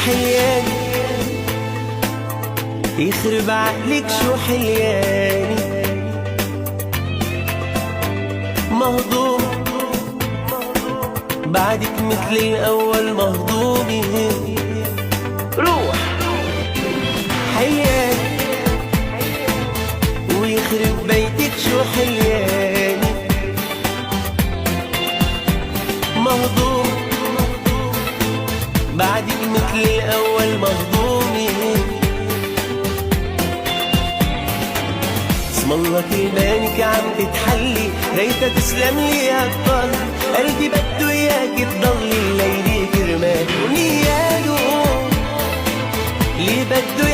حياني يخرب عقلك شو حلياني. مهضوم بعدك مثل الأول مهضومي. روح حياني ويخرب بيتك شو حلياني. مهضوم بعدك مثل الأول مهضومي. اسم الله كلمانك عم تتحلي، ريتا تسلم لي هالضل. قلبي بده اياك تضلي الليلة كرمال ونياله اللي بده